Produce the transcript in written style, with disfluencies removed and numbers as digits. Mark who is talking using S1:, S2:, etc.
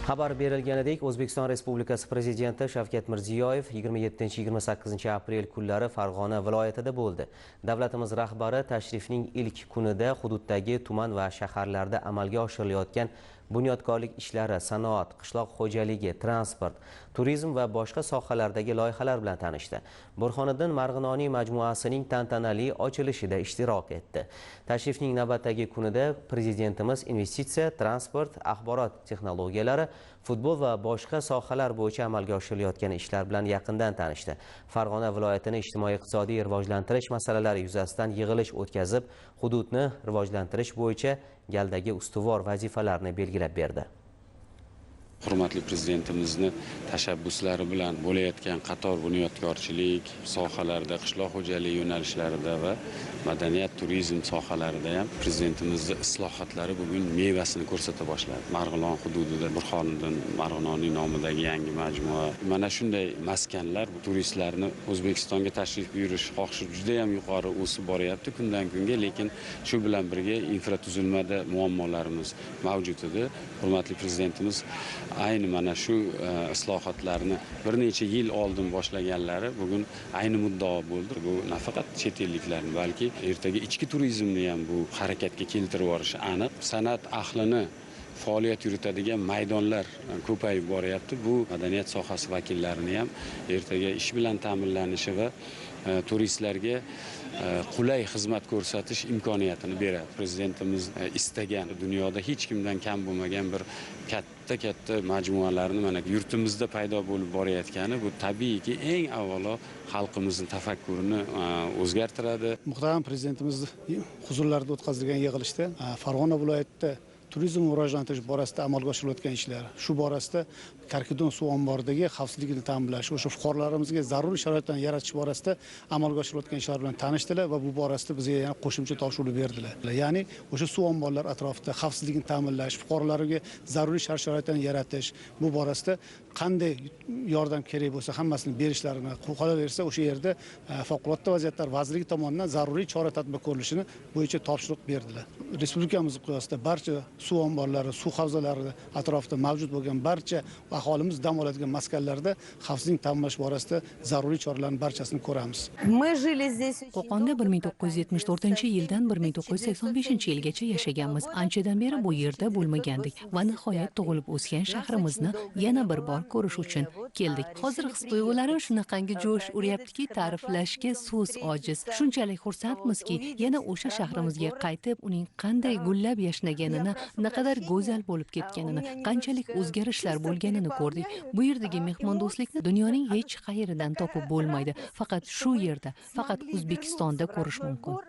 S1: Xabar berilganidek, O'zbekiston Respublikasi Prezidenti Shavkat Mirziyoyev 27-28 aprel kunlari Farg'ona viloyatida bo'ldi. Davlatimiz rahbari tashrifning ilk kunida hududdagi tuman va shaharlarda amalga oshirilayotgan bunyodkorlik ishlari, sanoat, qishloq xo'jaligi, transport, turizm va boshqa sohalardagi loyihalar bilan tanishdi. Burxoniddin Marg'inoniy majmuasining tantanali ochilishida ishtirok etdi. Tashrifning navbatdagi kunida Prezidentimiz investitsiya, transport, axborot texnologiyalari, futbol va boshqa sohalar bo'yicha amalga oshirilayotgan ishlar bilan yaqindan tanishdi. Farg'ona viloyatini ijtimoiy-iqtisodiy rivojlantirish masalalari yuzasidan yig'ilish o'tkazib, hududni rivojlantirish bo'yicha galdagi ustuvor vazifalarni belgilab berdi.
S2: Hurmatli Prezidentimizni tashabbuslari bilan bo'layotgan qator bunyodkorchilik sohalarida, qishloq xo'jaligi yo'nalishlarida va madaniyat, turizm sohalarida ham Prezidentimizning islohotlari bugun mevasini ko'rsata boshladi. Marg'ilon hududida Burxoniddin Marg'inoniy nomidagi yangi majmua, mana shunday maskanlar turistlarni O'zbekistonga tashrif buyurish xohishi juda ham yuqori o'sib boryapti kundan kunga, lekin shu bilan birga infratuzilmada muammolarimiz mavjud edi. Hurmatli Prezidentimiz ayni mana shu islohotlarni bir necha yil oldin boshlaganlari bugun ayni muddao bo'ldi. Bu nafaqat chet elliklarni, balki ertaga ichki turizmni ham bu harakatga keltirib yuborishi aniq. San'at ahlini faoliyat yuritadigan maydonlar ko'payib boryapti. Bu madaniyat sohasi vakillarini ham ertaga ish bilan ta'minlanishi va turistlarga qulay xizmat ko'rsatish imkoniyatini beradi. Prezidentimiz istagan, dunyoda hech kimdan kam bo'lmagan bir katta majmualarni mana yurtimizda paydo bo'lib borayotgani bu tabiiyki eng avvalo xalqimizning tafakkurini o'zgartiradi.
S3: Muhtaram Prezidentimiz huzurlarida o'tkazilgan yig'ilishda Farg'ona viloyatida turizm rivojlantirish borasida amalga oshirilayotgan ishlar, shu borasida Karkidon suv omboridagi xavfsizlikni ta'minlash, o'sha fuqarolarimizga zaruriy sharoitlarni yaratish borasida amalga oshirilayotgan ishlar bilan tanishdilar va bu borasida bizga yana qo'shimcha topshiriq berdilar. Ya'ni o'sha suv omborlar atrofida xavfsizlikni ta'minlash, fuqarolarga zaruriy shart-sharoitlarni yaratish, bu borasida qanday yordam kerak bo'lsa hammasini berishlarini, qolaversa o'sha yerda favqulodda vaziyatlar vazirligi tomonidan zaruriy chora-tadbir ko'rilishini bo'yicha topshiriq berdilar. Respublikamiz miqyosida barcha suv omborlari, suv havzalari atrofida mavjud bo'lgan barcha aholimiz dam oladigan maskanlarda xavfsizlik ta'minlash borasida zaruriy choralarning barchasini ko'ramiz.
S4: Qo'qonda 1974-yildan 1985-yilgacha yashaganmiz. Anchadan beri bu yerda bo'lmagandik va nihoyat tug'ilib o'sgan shahrimizni yana bir bor ko'rish uchun keldik. Hozir his-tuyg'ularim shunaqangi jo'sh uryaptiki, ta'riflashga so'z ojiz. Shunchalik xursandmizki, yana o'sha shahrimizga qaytib, uning qanday gullab yashnaganini, naqadar go'zal bo'lib ketganini, qanchalik o'zgarishlar bo'lganini ko'rdik. Bu yerdagi mehmondo'stlikni dunyoning hech qayeridan topib bo'lmaydi. Faqat shu yerda, faqat O'zbekistonda ko'rish mumkin.